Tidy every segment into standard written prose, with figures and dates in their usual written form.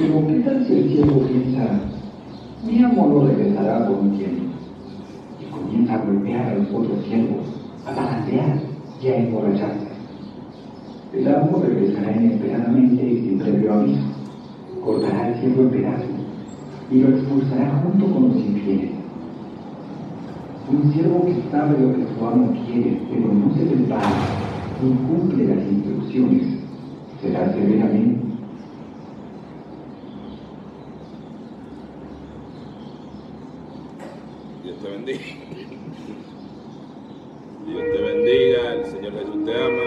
Pero ¿qué tal si el siervo piensa, mi amo no regresará por un tiempo? Y comienza a golpear a los otros siervos, a balancear y a emborracharse. El amo regresará inesperadamente y sin previo aviso, cortará al siervo en pedazos y lo expulsará junto con los infieles. Un siervo que sabe lo que su amo quiere, pero no se prepara ni cumple las instrucciones, será severamente. Dios te bendiga. Dios te bendiga, el Señor Jesús te ama.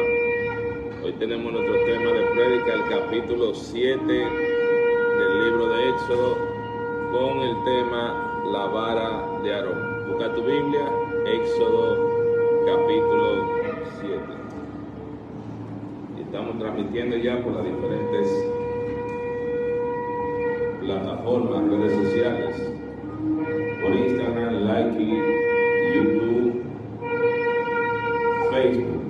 Hoy tenemos nuestro tema de prédica, el capítulo 7 del libro de Éxodo, con el tema la vara de Aarón. Busca tu Biblia, Éxodo capítulo 7. Y estamos transmitiendo ya por las diferentes plataformas, redes sociales, por Instagram, Likey, YouTube, Facebook,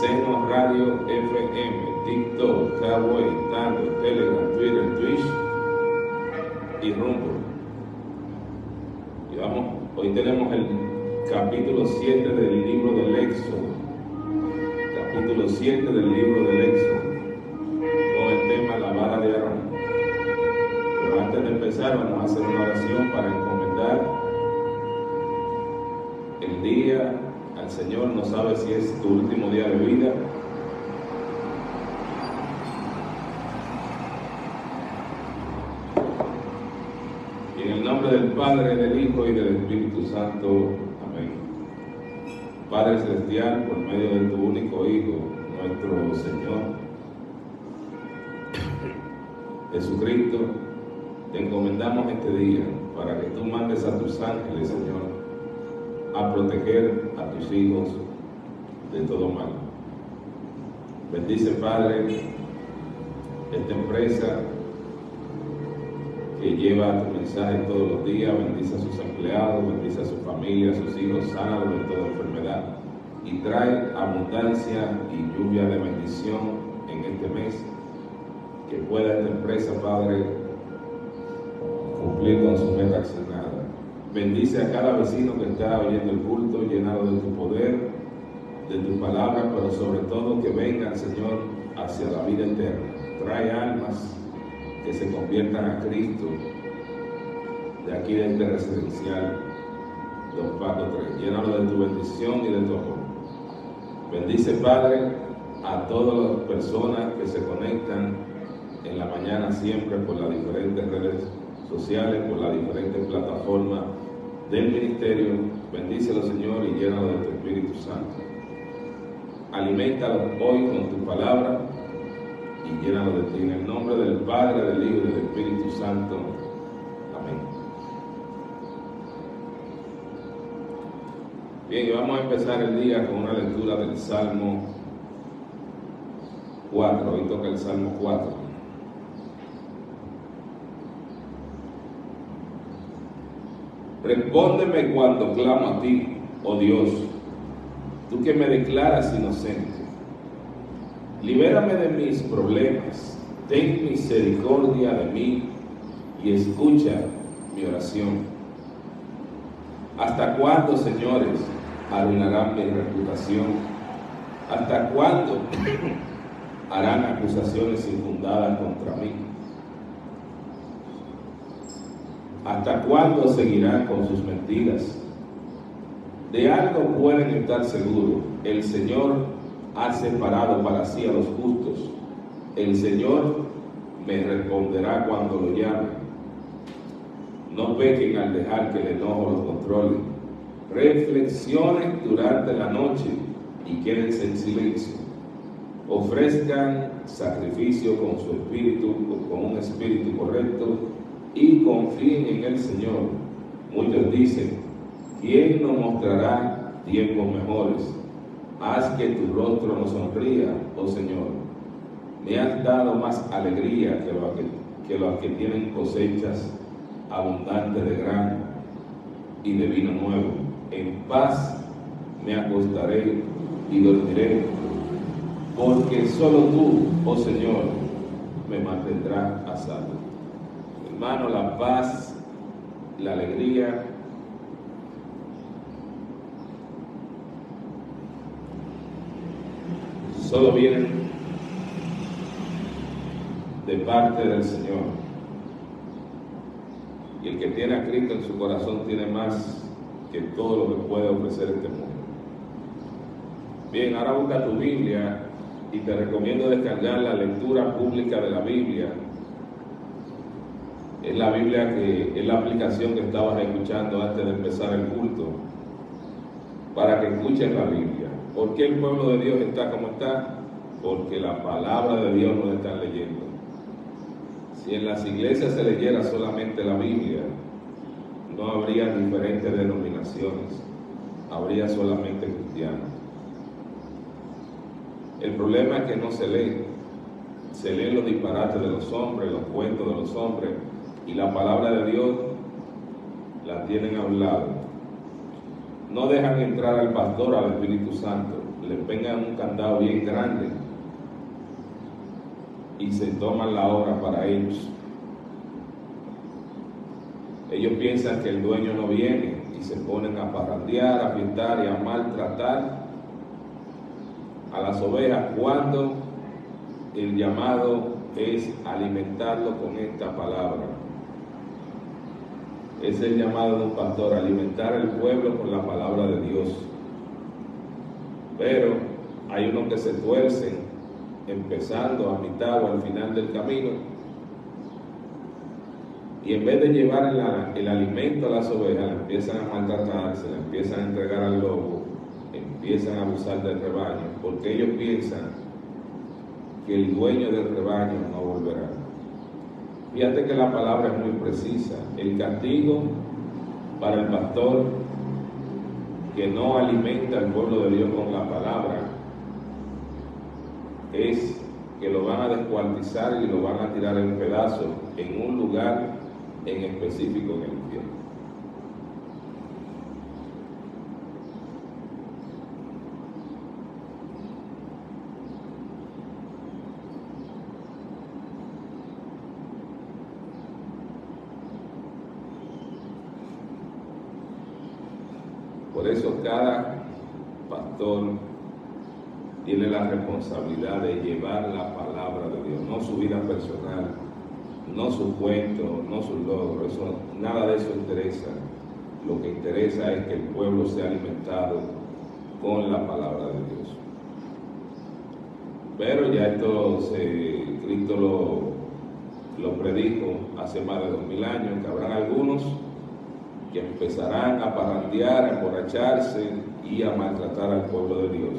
Seno Radio FM, TikTok, Kawaii, Tango, Telegram, Twitter, Twitch y Rumble. Y vamos, hoy tenemos el capítulo 7 del libro del Éxodo. Capítulo 7 del libro del Éxodo, con el tema la vara de Aarón. Pero antes de empezar vamos a hacer una oración para encomendar el día al Señor. No sabes si es tu último día de vida. Y en el nombre del Padre, del Hijo y del Espíritu Santo. Amén. Padre Celestial, por medio de tu único Hijo, nuestro Señor Jesucristo, te encomendamos este día para que tú mandes a tus ángeles, Señor, a proteger a tus hijos de todo mal. Bendice, Padre, esta empresa que lleva tu mensaje todos los días. Bendice a sus empleados, bendice a su familia, a sus hijos, sánalos de toda enfermedad y trae abundancia y lluvia de bendición en este mes. Que pueda esta empresa, Padre, cumplir con su meta asignada. Bendice a cada vecino que está oyendo el culto, llenado de tu poder, de tu palabra, pero sobre todo que vengan, Señor, hacia la vida eterna. Trae almas que se conviertan a Cristo de aquí de este residencial Don Pablo III. Llénalo de tu bendición y de tu amor. Bendice, Padre, a todas las personas que se conectan en la mañana siempre por las diferentes redes sociales, por las diferentes plataformas del ministerio. Bendícelo, Señor, y llénalo de tu Espíritu Santo. Aliméntalo hoy con tu palabra y llénalo de ti. En el nombre del Padre, del Hijo y del Espíritu Santo. Amén. Bien, y vamos a empezar el día con una lectura del Salmo 4. Hoy toca el Salmo 4. Respóndeme cuando clamo a ti, oh Dios, tú que me declaras inocente. Libérame de mis problemas, ten misericordia de mí y escucha mi oración. ¿Hasta cuándo, señores, arruinarán mi reputación? ¿Hasta cuándo harán acusaciones infundadas contra mí? ¿Hasta cuándo seguirán con sus mentiras? De algo pueden estar seguros: el Señor ha separado para sí a los justos. El Señor me responderá cuando lo llame. No pequen al dejar que el enojo los controle. Reflexionen durante la noche y quédense en silencio. Ofrezcan sacrificio con su espíritu, con un espíritu correcto, y confíen en el Señor. Muchos dicen: ¿quién nos mostrará tiempos mejores? Haz que tu rostro nos sonría, oh Señor. Me has dado más alegría que los que tienen cosechas abundantes de grano y de vino nuevo. En paz me acostaré y dormiré, porque solo tú, oh Señor, me mantendrás a salvo. Hermano, la paz, la alegría, solo vienen de parte del Señor. Y el que tiene a Cristo en su corazón tiene más que todo lo que puede ofrecer este mundo. Bien, ahora busca tu Biblia y te recomiendo descargar la lectura pública de la Biblia. Es la Biblia que es la aplicación que estabas escuchando antes de empezar el culto, para que escuches la Biblia. ¿Por qué el pueblo de Dios está como está? Porque la palabra de Dios no la están leyendo. Si en las iglesias se leyera solamente la Biblia, no habría diferentes denominaciones, habría solamente cristianos. El problema es que no se lee, se leen los disparates de los hombres, los cuentos de los hombres, y la palabra de Dios la tienen a un lado. No dejan entrar al pastor, al Espíritu Santo, le pegan un candado bien grande y se toman la hora para ellos. Ellos piensan que el dueño no viene y se ponen a parrandear, a pintar y a maltratar a las ovejas, cuando el llamado es alimentarlo con esta palabra. Es el llamado de un pastor, alimentar al pueblo con la palabra de Dios. Pero hay unos que se tuercen, empezando a mitad o al final del camino, y en vez de llevar el alimento a las ovejas, le empiezan a maltratar, se le empiezan a entregar al lobo, empiezan a abusar del rebaño, porque ellos piensan que el dueño del rebaño no volverá. Fíjate que la palabra es muy precisa. El castigo para el pastor que no alimenta al pueblo de Dios con la palabra es que lo van a descuartizar y lo van a tirar en pedazos en un lugar en específico en el infierno. Por eso cada pastor tiene la responsabilidad de llevar la palabra de Dios, no su vida personal, no su cuento, no sus logros, nada de eso interesa. Lo que interesa es que el pueblo sea alimentado con la palabra de Dios. Pero ya esto Cristo lo predijo hace más de 2000 años, que habrán algunos que empezarán a parrandear, a emborracharse y a maltratar al pueblo de Dios.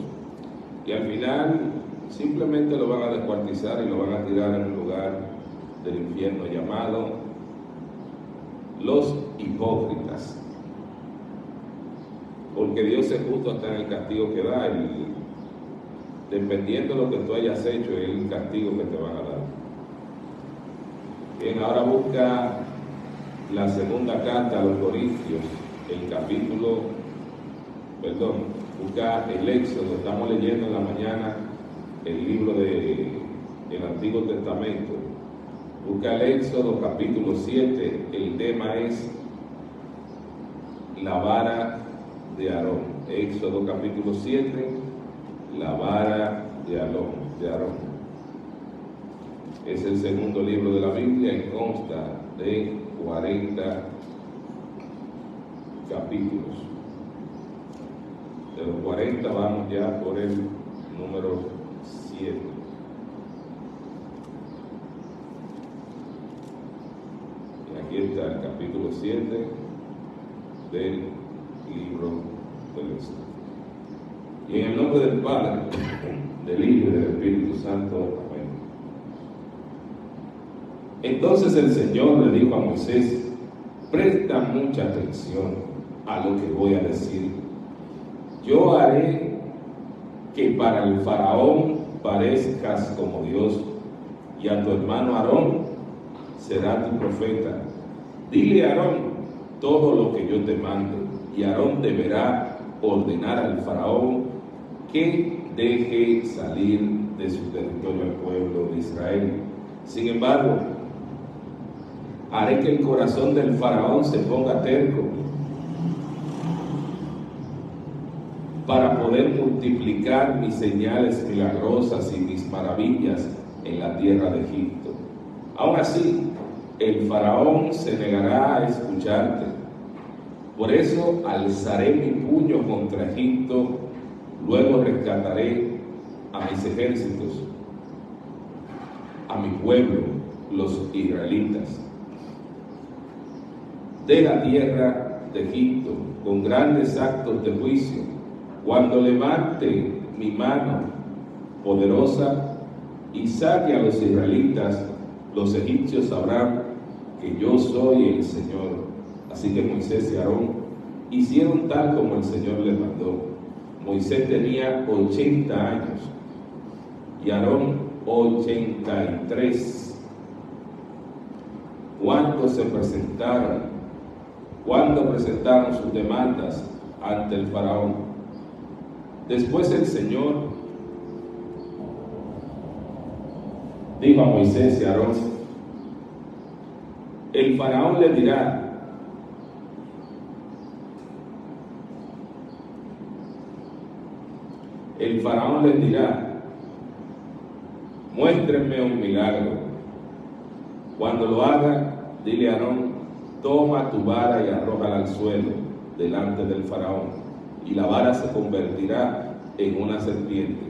Y al final simplemente lo van a descuartizar y lo van a tirar en un lugar del infierno llamado los hipócritas. Porque Dios es justo hasta en el castigo que da, dependiendo de lo que tú hayas hecho, es el castigo que te van a dar. Bien, ahora busca la segunda carta a los Corintios, busca el Éxodo. Estamos leyendo en la mañana el libro del Antiguo Testamento. Busca el Éxodo capítulo 7, el tema es la vara de Aarón. Éxodo capítulo 7, la vara de Aarón. Es el segundo libro de la Biblia y consta de 40 capítulos. De los 40 vamos ya por el número 7. Y aquí está el capítulo 7 del libro del Éxodo. Y en el nombre del Padre, del Hijo y del Espíritu Santo. Amén. Entonces el Señor le dijo a Moisés: presta mucha atención a lo que voy a decir. Yo haré que para el faraón parezcas como Dios, y a tu hermano Aarón será tu profeta. Dile a Aarón todo lo que yo te mande, y Aarón deberá ordenar al faraón que deje salir de su territorio al pueblo de Israel. Sin embargo, haré que el corazón del faraón se ponga terco para poder multiplicar mis señales milagrosas y mis maravillas en la tierra de Egipto. Aún así, el faraón se negará a escucharte. Por eso alzaré mi puño contra Egipto, luego rescataré a mis ejércitos, a mi pueblo, los israelitas, de la tierra de Egipto, con grandes actos de juicio. Cuando levante mi mano poderosa y saque a los israelitas, los egipcios sabrán que yo soy el Señor. Así que Moisés y Aarón hicieron tal como el Señor les mandó. Moisés tenía 80 años y Aarón 83. Cuando presentaron sus demandas ante el faraón. Después el Señor dijo a Moisés y a Aarón: el faraón les dirá: muéstrenme un milagro. Cuando lo haga, dile a Aarón: toma tu vara y arrójala al suelo delante del faraón, y la vara se convertirá en una serpiente.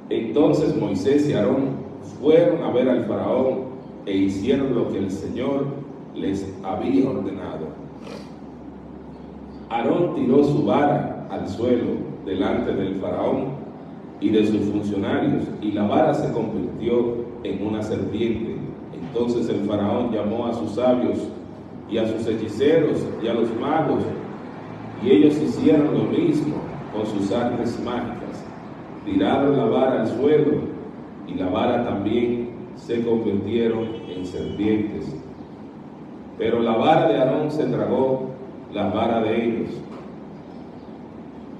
Entonces Moisés y Aarón fueron a ver al faraón e hicieron lo que el Señor les había ordenado. Aarón tiró su vara al suelo delante del faraón y de sus funcionarios, y la vara se convirtió en una serpiente. Entonces el faraón llamó a sus sabios y a sus hechiceros y a los magos, y ellos hicieron lo mismo con sus artes mágicas. Tiraron la vara al suelo, y la vara también se convirtieron en serpientes. Pero la vara de Aarón se tragó la vara de ellos.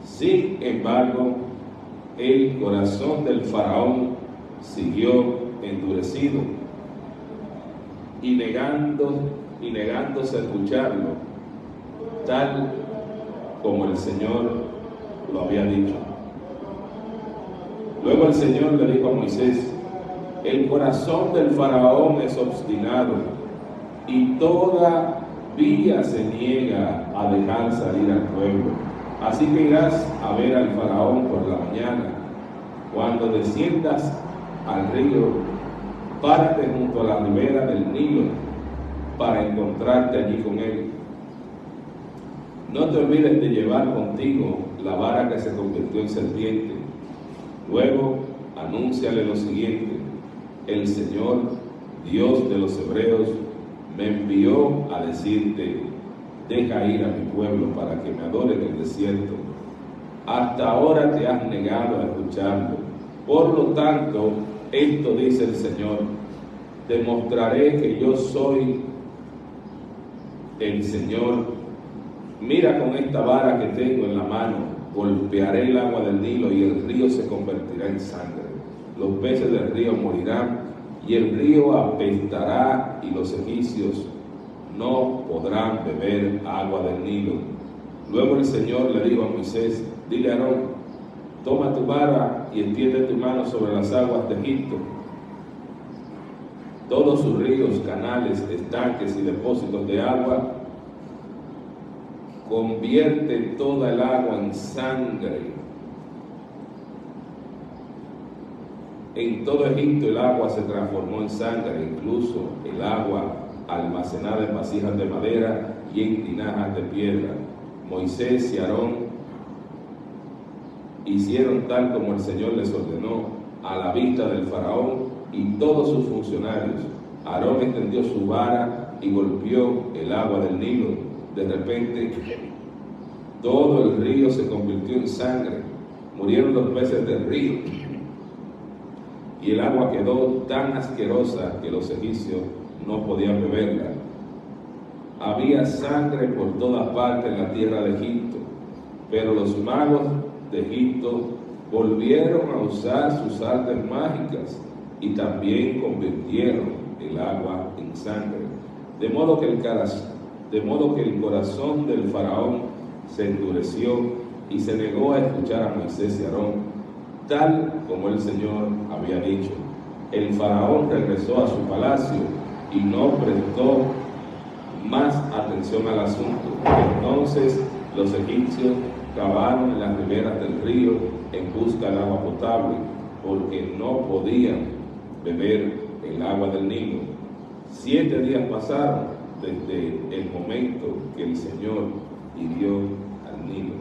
Sin embargo, el corazón del faraón siguió endurecido y negándose a escucharlo, tal como el Señor lo había dicho. Luego el Señor le dijo a Moisés: el corazón del faraón es obstinado y todavía se niega a dejar salir al pueblo. Así que irás a ver al faraón por la mañana. Cuando desciendas al río, párate junto a la ribera del Nilo para encontrarte allí con él. No te olvides de llevar contigo la vara que se convirtió en serpiente. Luego anúnciale lo siguiente: el Señor, Dios de los hebreos, me envió a decirte: deja ir a mi pueblo para que me adore en el desierto. Hasta ahora te has negado a escucharlo. Por lo tanto, esto dice el Señor: demostraré que yo soy el Señor. Mira, con esta vara que tengo en la mano, golpearé el agua del Nilo y el río se convertirá en sangre. Los peces del río morirán y el río apestará, y los egipcios no podrán beber agua del Nilo. Luego el Señor le dijo a Moisés: dile a Aarón: toma tu vara y extiende tu mano sobre las aguas de Egipto. Todos sus ríos, canales, estanques y depósitos de agua, convierte toda el agua en sangre. En todo Egipto el agua se transformó en sangre, incluso el agua almacenada en vasijas de madera y en tinajas de piedra. Moisés y Aarón hicieron tal como el Señor les ordenó a la vista del faraón y todos sus funcionarios. Aarón extendió su vara y golpeó el agua del Nilo. De repente, todo el río se convirtió en sangre. Murieron los peces del río y el agua quedó tan asquerosa que los egipcios no podían beberla. Había sangre por todas partes en la tierra de Egipto, pero los magos de Egipto volvieron a usar sus artes mágicas y también convirtieron el agua en sangre. De modo que el corazón del faraón se endureció y se negó a escuchar a Moisés y Aarón, tal como el Señor había dicho. El faraón regresó a su palacio y no prestó más atención al asunto. Entonces los egipcios cavaron en las riberas del río en busca de agua potable, porque no podían beber el agua del Nilo. 7 días pasaron desde el momento que el Señor hirió al Nilo.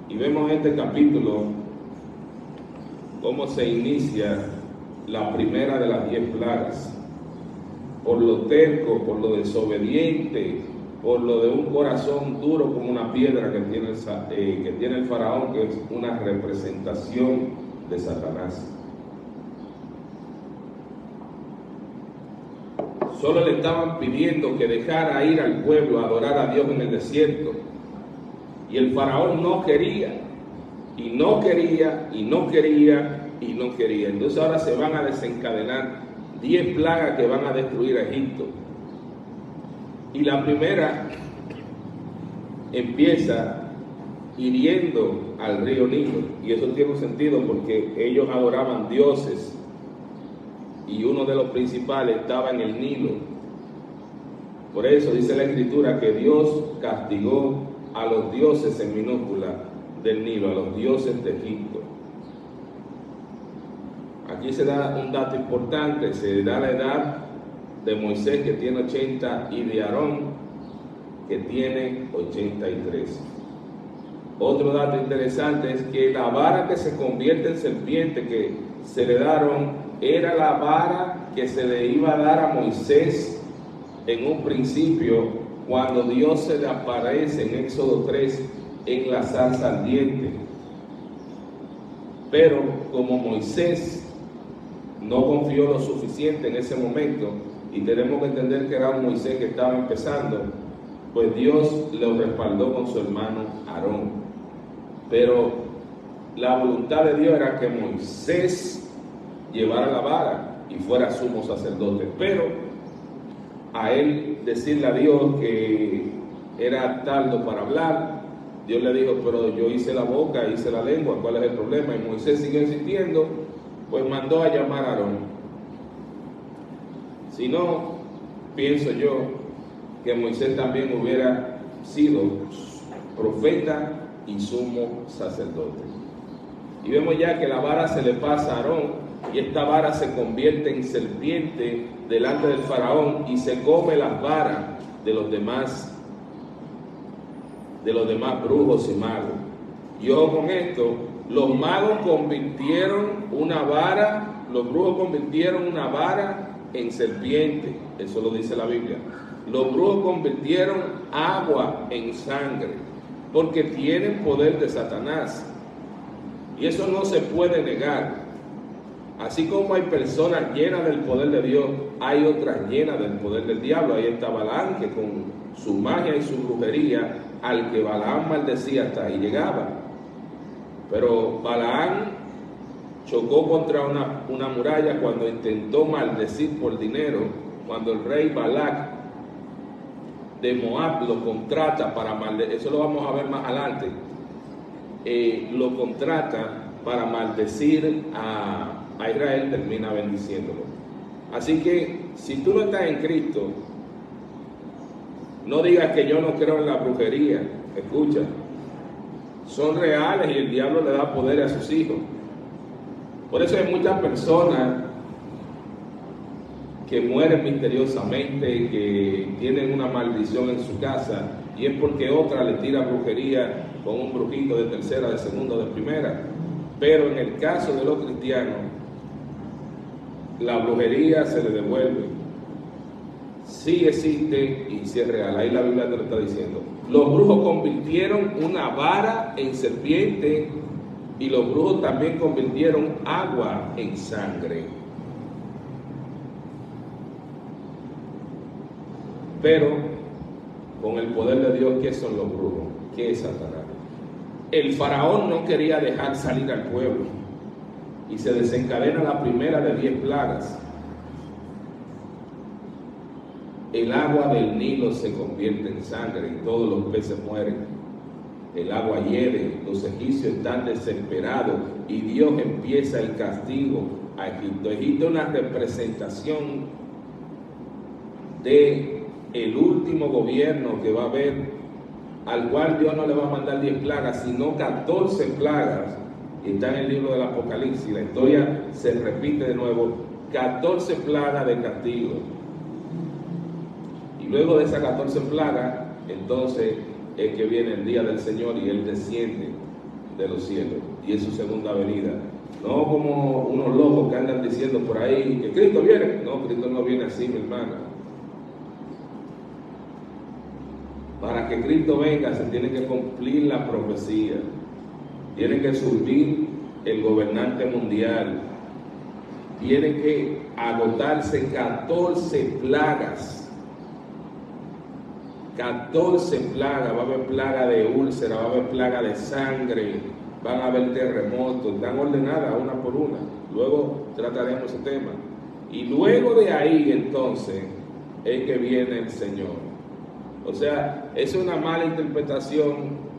Y vemos en este capítulo cómo se inicia la primera de las 10 plagas. Por lo terco, por lo desobediente, por lo de un corazón duro como una piedra que tiene el faraón, que es una representación de Satanás. Solo le estaban pidiendo que dejara ir al pueblo a adorar a Dios en el desierto. Y el faraón no quería, y no quería, y no quería, y no quería. Entonces ahora se van a desencadenar 10 plagas que van a destruir a Egipto. Y la primera empieza hiriendo al río Nilo. Y eso tiene un sentido porque ellos adoraban dioses. Y uno de los principales estaba en el Nilo. Por eso dice la Escritura que Dios castigó a los dioses en minúscula del Nilo, a los dioses de Egipto. Aquí se da un dato importante, se da la edad de Moisés, que tiene 80, y de Aarón, que tiene 83. Otro dato interesante es que la vara que se convierte en serpiente que se le daron era la vara que se le iba a dar a Moisés en un principio, cuando Dios se le aparece en Éxodo 3 en la zarza ardiente. Pero como Moisés no confió lo suficiente en ese momento, y tenemos que entender que era un Moisés que estaba empezando, pues Dios lo respaldó con su hermano Aarón. Pero la voluntad de Dios era que Moisés llevara la vara y fuera sumo sacerdote. Pero a él decirle a Dios que era tardo para hablar, Dios le dijo, pero yo hice la boca, hice la lengua, ¿cuál es el problema? Y Moisés siguió insistiendo, pues mandó a llamar a Aarón. Si no, pienso yo que Moisés también hubiera sido profeta y sumo sacerdote. Y vemos ya que la vara se le pasa a Aarón, y esta vara se convierte en serpiente delante del faraón y se come las varas de los demás brujos y magos. Y ojo con esto, los magos convirtieron una vara, los brujos convirtieron una vara en serpiente, eso lo dice la Biblia. Los brujos convirtieron agua en sangre, porque tienen poder de Satanás, y eso no se puede negar. Así como hay personas llenas del poder de Dios, hay otras llenas del poder del diablo. Ahí está Balaam, que con su magia y su brujería, al que Balaam maldecía, hasta ahí llegaba. Pero Balaam chocó contra una muralla cuando intentó maldecir por dinero, cuando el rey Balac de Moab lo contrata para maldecir. Eso lo vamos a ver más adelante. Lo contrata para maldecir a Israel, termina bendiciéndolo. Así que si tú no estás en Cristo, no digas que yo no creo en la brujería. Escucha, son reales y el diablo le da poder a sus hijos. Por eso hay muchas personas que mueren misteriosamente, que tienen una maldición en su casa, y es porque otra le tira brujería con un brujito de tercera, de segunda, de primera. Pero en el caso de los cristianos, la brujería se le devuelve. Sí existe y sí es real. Ahí la Biblia te lo está diciendo. Los brujos convirtieron una vara en serpiente, y los brujos también convirtieron agua en sangre. Pero con el poder de Dios, ¿qué son los brujos? ¿Qué es Satanás? El faraón no quería dejar salir al pueblo y se desencadena la primera de 10 plagas. El agua del Nilo se convierte en sangre y todos los peces mueren. El agua hiede, los egipcios están desesperados y Dios empieza el castigo a Egipto. Egipto es una representación de el último gobierno que va a haber, al cual Dios no le va a mandar 10 plagas, sino 14 plagas. Y está en el libro del Apocalipsis. La historia se repite de nuevo: 14 plagas de castigo. Y luego de esas 14 plagas, entonces es que viene el día del Señor y Él desciende de los cielos, y es su segunda venida. No como unos locos que andan diciendo por ahí que Cristo viene. No, Cristo no viene así, mi hermana. Para que Cristo venga se tiene que cumplir la profecía. Tiene que surgir el gobernante mundial. Tiene que agotarse 14 plagas. 14 plagas. Va a haber plaga de úlcera, va a haber plaga de sangre, van a haber terremotos. Están ordenadas una por una. Luego trataremos ese tema. Y luego de ahí entonces es que viene el Señor. O sea, es una mala interpretación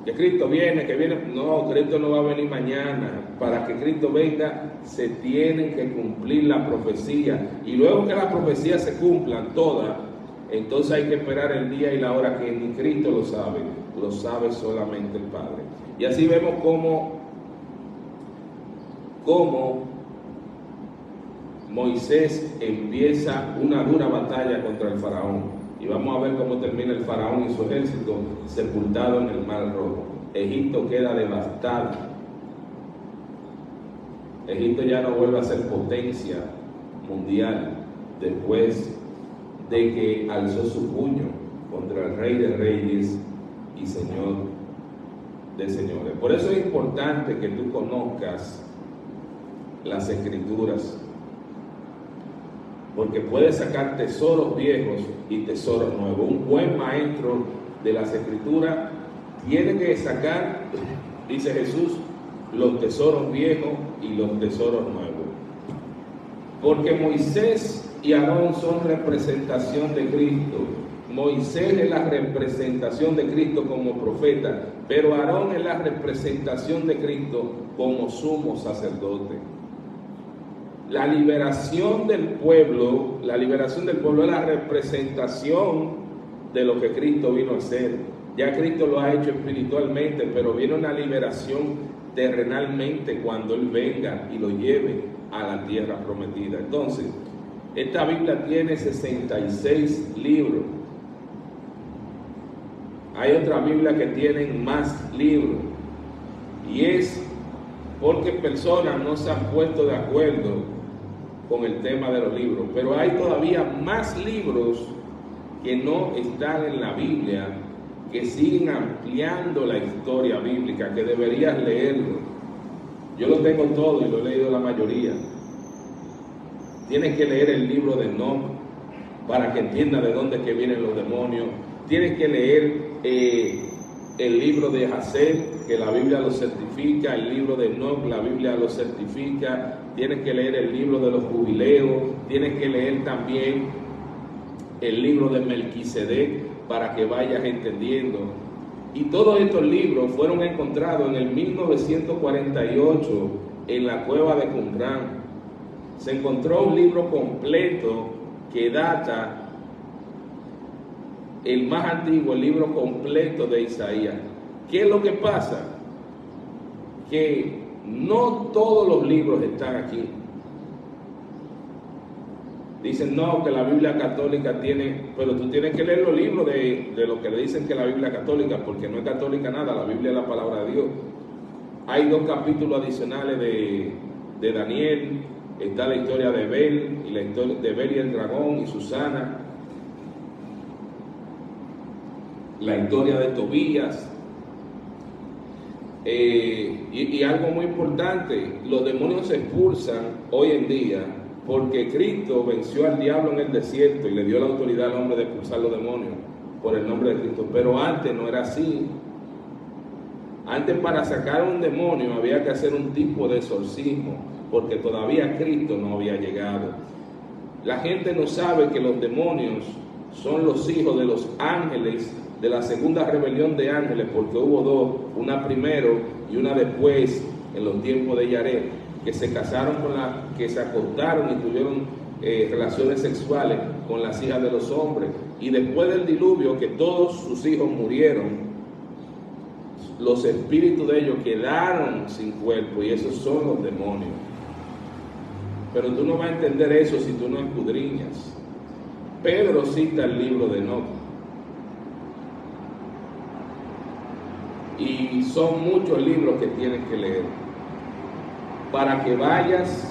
que Cristo viene, que viene. No, Cristo no va a venir mañana. Para que Cristo venga se tiene que cumplir la profecía, y luego que las profecías se cumplan todas, entonces hay que esperar el día y la hora, que ni Cristo lo sabe solamente el Padre. Y así vemos cómo Moisés empieza una dura batalla contra el faraón. Y vamos a ver cómo termina el faraón y su ejército sepultado en el Mar Rojo. Egipto queda devastado. Egipto ya no vuelve a ser potencia mundial después de que alzó su puño contra el Rey de Reyes y Señor de Señores. Por eso es importante que tú conozcas las Escrituras, porque puedes sacar tesoros viejos y tesoros nuevos. Un buen maestro de las Escrituras tiene que sacar, dice Jesús, los tesoros viejos y los tesoros nuevos. Porque Moisés y Aarón son representación de Cristo. Moisés es la representación de Cristo como profeta, pero Aarón es la representación de Cristo como sumo sacerdote. La liberación del pueblo es la representación de lo que Cristo vino a hacer. Ya Cristo lo ha hecho espiritualmente, pero viene una liberación terrenalmente cuando Él venga y lo lleve a la tierra prometida. Entonces, esta Biblia tiene 66 libros. Hay otra Biblia que tienen más libros, y es porque personas no se han puesto de acuerdo con el tema de los libros. Pero hay todavía más libros que no están en la Biblia, que siguen ampliando la historia bíblica, que deberías leerlo. Yo lo tengo todo y lo he leído la mayoría. Tienes que leer el libro de Enoc para que entiendas de dónde que vienen los demonios. Tienes que leer el libro de Jasén, que la Biblia lo certifica. El libro de Enoc, la Biblia lo certifica. Tienes que leer el libro de los jubileos. Tienes que leer también el libro de Melquisedec para que vayas entendiendo. Y todos estos libros fueron encontrados en el 1948 en la cueva de Qumran. Se encontró un libro completo que data, el más antiguo, el libro completo de Isaías. ¿Qué es lo que pasa? Que no todos los libros están aquí. Dicen, no, que la Biblia católica tiene, pero tú tienes que leer los libros de lo que le dicen que la Biblia católica, porque no es católica nada, la Biblia es la palabra de Dios. Hay 2 capítulos adicionales de Daniel. Está la historia de Bel, y la historia de Bel y el dragón y Susana, la historia de Tobías, y algo muy importante: los demonios se expulsan hoy en día porque Cristo venció al diablo en el desierto y le dio la autoridad al hombre de expulsar los demonios por el nombre de Cristo. Pero antes no era así. Antes, para sacar un demonio había que hacer un tipo de exorcismo, porque todavía Cristo no había llegado. La gente no sabe que los demonios son los hijos de los ángeles, de la segunda rebelión de ángeles, porque hubo dos, una primero y una después, en los tiempos de Yared, que se casaron que se acostaron y tuvieron relaciones sexuales con las hijas de los hombres. Y después del diluvio, que todos sus hijos murieron, los espíritus de ellos quedaron sin cuerpo, y esos son los demonios. Pero tú no vas a entender eso si tú no escudriñas. Pedro cita el libro de Enoc, y son muchos libros que tienes que leer para que vayas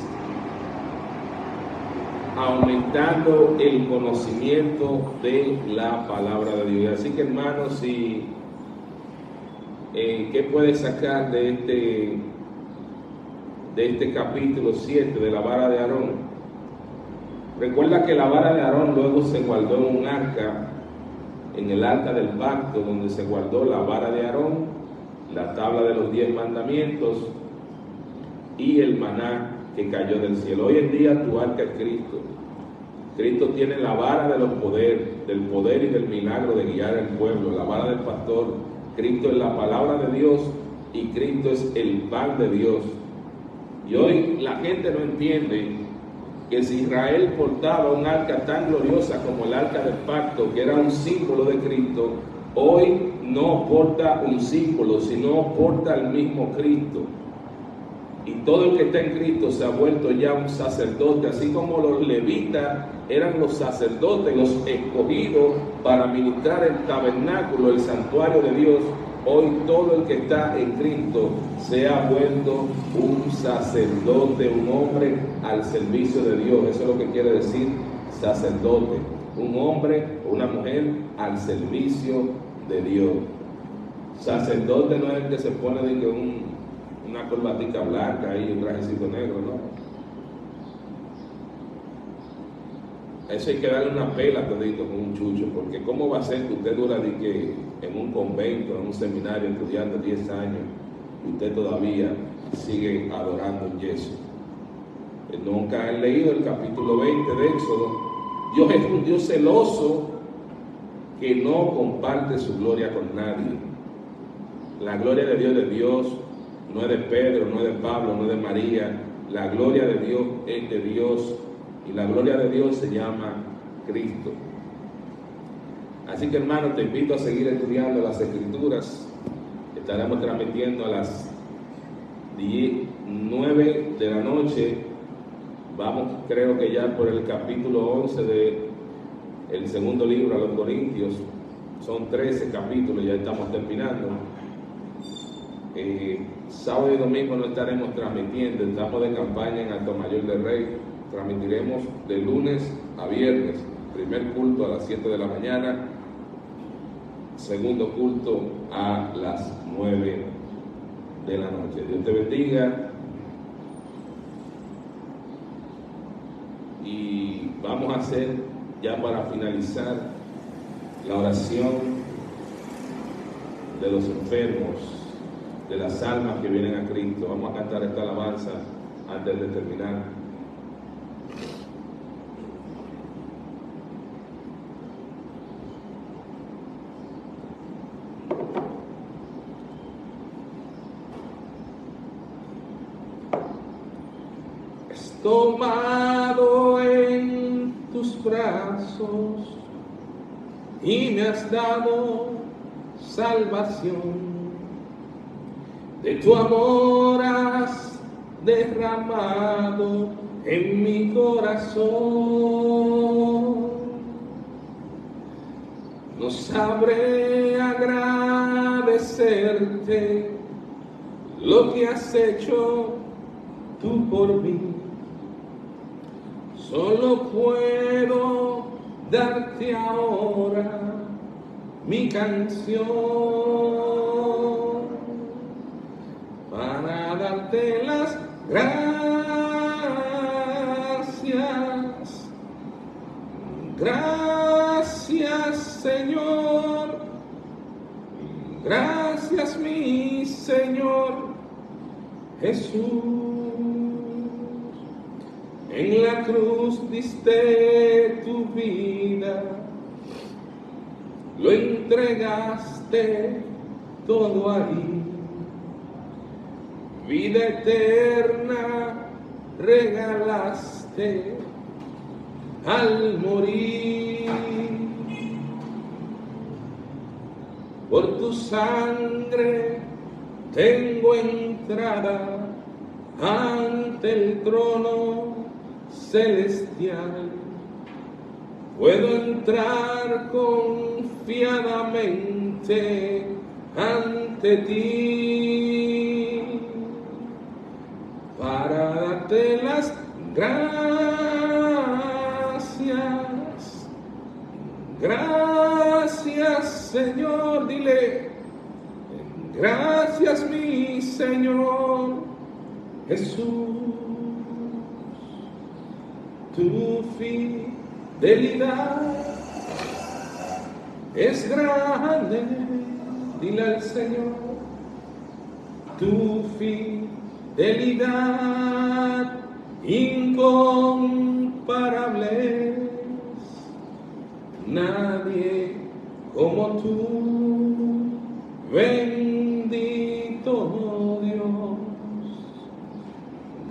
aumentando el conocimiento de la palabra de Dios. Así que, hermanos, ¿qué puedes sacar de este capítulo 7 de la vara de Aarón? Recuerda que la vara de Aarón luego se guardó en un arca, en el arca del pacto, donde se guardó la vara de Aarón, la tabla de los 10 mandamientos y el maná que cayó del cielo. Hoy en día tu arca es Cristo. Cristo tiene la vara de los poderes, del poder y del milagro de guiar al pueblo, la vara del pastor. Cristo es la palabra de Dios y Cristo es el pan de Dios. Y hoy la gente no entiende que si Israel portaba un arca tan gloriosa como el arca del pacto, que era un símbolo de Cristo, hoy no porta un símbolo, sino porta el mismo Cristo. Y todo el que está en Cristo se ha vuelto ya un sacerdote, así como los levitas eran los sacerdotes, los escogidos para ministrar el tabernáculo, el santuario de Dios. Hoy todo el que está en Cristo se ha vuelto un sacerdote, un hombre al servicio de Dios. Eso es lo que quiere decir sacerdote, un hombre o una mujer al servicio de Dios. Sacerdote no es el que se pone de que una corbatica blanca y un trajecito negro, no. Eso hay que darle una pela todito con un chucho, porque ¿cómo va a ser que usted dura de que en un convento, en un seminario, estudiando 10 años, y usted todavía sigue adorando un yeso? Nunca han leído el capítulo 20 de Éxodo. Dios es un Dios celoso que no comparte su gloria con nadie. La gloria de Dios no es de Pedro, no es de Pablo, no es de María. La gloria de Dios es de Dios, y la gloria de Dios se llama Cristo. Así que, hermano, te invito a seguir estudiando las Escrituras. Estaremos transmitiendo a las 9 de la noche. Vamos, creo que ya por el capítulo 11 del segundo libro a los Corintios. Son 13 capítulos, ya estamos terminando. Sábado y domingo no estaremos transmitiendo, estamos de campaña en Alto Mayor del Rey. Transmitiremos de lunes a viernes, primer culto a las 7 de la mañana, segundo culto a las 9 de la noche. Dios te bendiga. Y vamos a hacer, ya para finalizar, la oración de los enfermos, de las almas que vienen a Cristo. Vamos a cantar esta alabanza antes de terminar. Tomado en tus brazos y me has dado salvación. De tu amor has derramado en mi corazón. No sabré agradecerte lo que has hecho tú por mí. Solo puedo darte ahora mi canción para darte las gracias Gracias, Señor. Gracias, mi Señor Jesús. En la cruz diste tu vida, lo entregaste todo ahí. Vida eterna regalaste al morir. Por tu sangre tengo entrada ante el trono celestial. Puedo entrar confiadamente ante ti para darte las gracias. Gracias, Señor, dile. Gracias, mi Señor Jesús. Tu fidelidad es grande, dile al Señor. Tu fidelidad incomparable, nadie como tú, bendito Dios,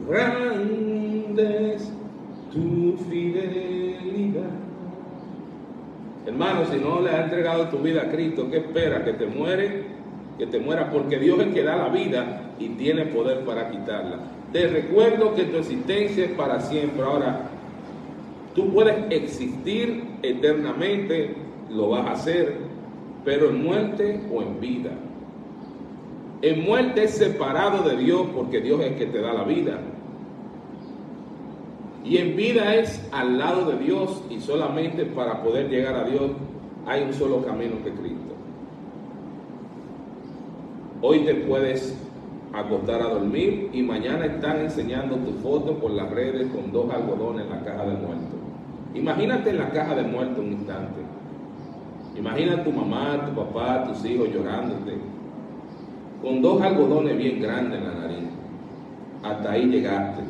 grande es tu fidelidad. Hermano, si no le has entregado tu vida a Cristo, ¿qué espera? ¿Que te muere? Que te muera, porque Dios es el que da la vida y tiene poder para quitarla. Te recuerdo que tu existencia es para siempre. Ahora, tú puedes existir eternamente, lo vas a hacer, pero en muerte o en vida. En muerte es separado de Dios, porque Dios es el que te da la vida. Y en vida es al lado de Dios, y solamente para poder llegar a Dios hay un solo camino que Cristo. Hoy te puedes acostar a dormir y mañana están enseñando tu foto por las redes con 2 algodones en la caja de muertos. Imagínate en la caja de muertos un instante. Imagina a tu mamá, tu papá, tus hijos llorándote con 2 algodones bien grandes en la nariz. Hasta ahí llegaste.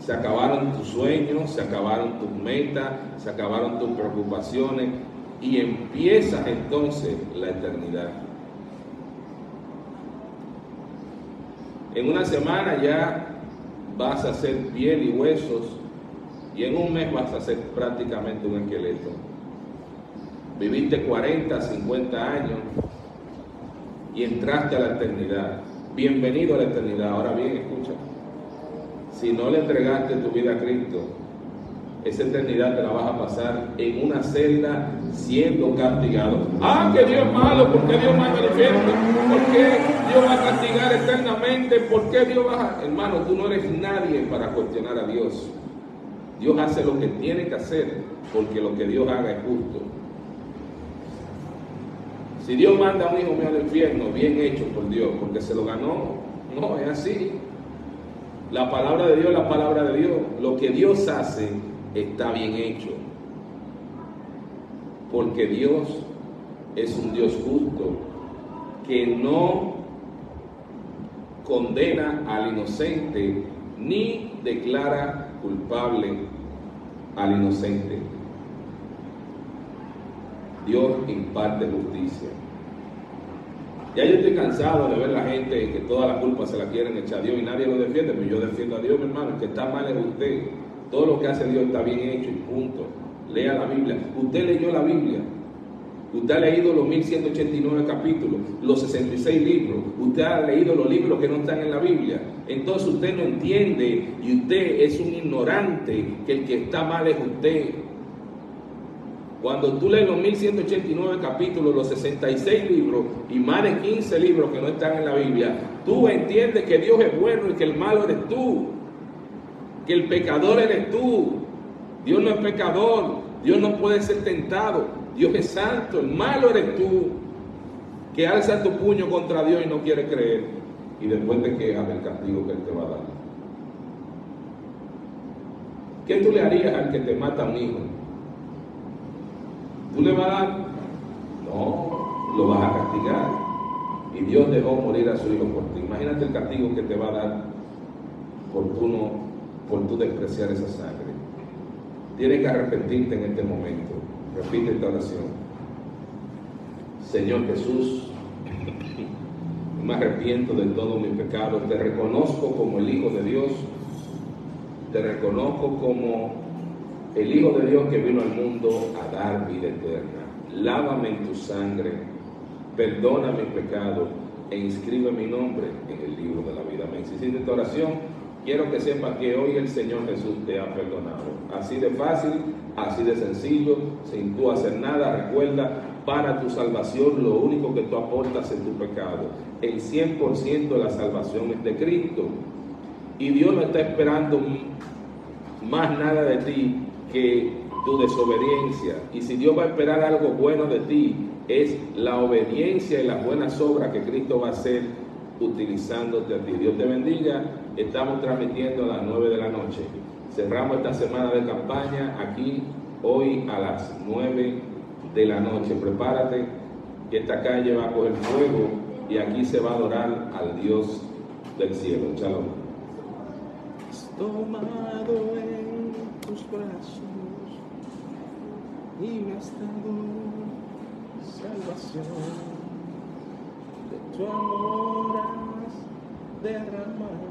Se acabaron tus sueños, se acabaron tus metas, se acabaron tus preocupaciones y empieza entonces la eternidad. En una semana ya vas a ser piel y huesos y en un mes vas a ser prácticamente un esqueleto. Viviste 40, 50 años y entraste a la eternidad. Bienvenido a la eternidad. Ahora bien, escucha. Si no le entregaste tu vida a Cristo, esa eternidad te la vas a pasar en una celda siendo castigado. Ah, que Dios es malo, ¿por qué Dios manda al infierno? ¿Por qué Dios va a castigar eternamente? ¿Por qué Dios va a...? Hermano, tú no eres nadie para cuestionar a Dios. Dios hace lo que tiene que hacer, porque lo que Dios haga es justo. Si Dios manda a un hijo mío al infierno, bien hecho por Dios, porque se lo ganó, no, es así. La palabra de Dios es la palabra de Dios. Lo que Dios hace está bien hecho. Porque Dios es un Dios justo que no condena al inocente ni declara culpable al inocente. Dios imparte justicia. Ya yo estoy cansado de ver la gente que toda la culpa se la quieren echar a Dios y nadie lo defiende, pero yo defiendo a Dios, mi hermano. El que está mal es usted. Todo lo que hace Dios está bien hecho y punto. Lea la Biblia. Usted leyó la Biblia. Usted ha leído los 1189 capítulos, los 66 libros. Usted ha leído los libros que no están en la Biblia. Entonces usted no entiende y usted es un ignorante, que el que está mal es usted. Cuando tú lees los 1189 capítulos, los 66 libros y más de 15 libros que no están en la Biblia, tú entiendes que Dios es bueno y que el malo eres tú, que el pecador eres tú. Dios no es pecador, Dios no puede ser tentado, Dios es santo, el malo eres tú, que alza tu puño contra Dios y no quiere creer y después te quejas del castigo que Él te va a dar. ¿Qué tú le harías al que te mata a un hijo? ¿Tú le vas a dar? No, lo vas a castigar. Y Dios dejó morir a su hijo por ti. Imagínate el castigo que te va a dar por tu despreciar esa sangre. Tienes que arrepentirte en este momento. Repite esta oración. Señor Jesús, me arrepiento de todos mis pecados. Te reconozco como el Hijo de Dios. Te reconozco como el Hijo de Dios que vino al mundo a dar vida eterna. Lávame en tu sangre, perdona mis pecados e inscribe mi nombre en el libro de la vida. Amén. Si hiciste esta oración, quiero que sepas que hoy el Señor Jesús te ha perdonado. Así de fácil, así de sencillo, sin tú hacer nada. Recuerda, para tu salvación lo único que tú aportas es tu pecado. El 100% de la salvación es de Cristo. Y Dios no está esperando más nada de ti que tu desobediencia. Y si Dios va a esperar algo bueno de ti, es la obediencia y las buenas obras que Cristo va a hacer utilizándote a ti. Dios te bendiga. Estamos transmitiendo a las 9 de la noche. Cerramos esta semana de campaña aquí hoy a las 9 de la noche. Prepárate, que esta calle va a coger fuego y aquí se va a adorar al Dios del cielo. Shalom. Tomado en tus brazos y me has dado salvación. De tu amor has derramado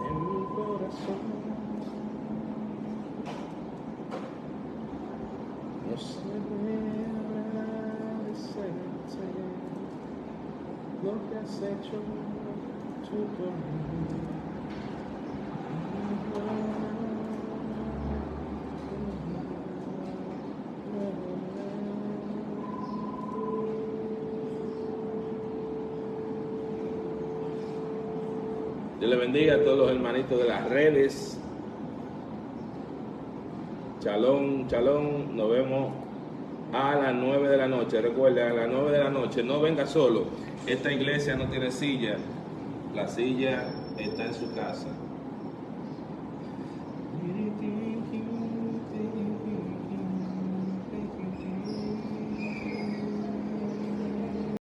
en mi corazón. No sé agradecerte lo que has hecho tú por mí. Dios le bendiga a todos los hermanitos de las redes. Shalom, shalom. Nos vemos a las 9 de la noche. Recuerda, a las 9 de la noche. No venga solo. Esta iglesia no tiene silla. La silla está en su casa.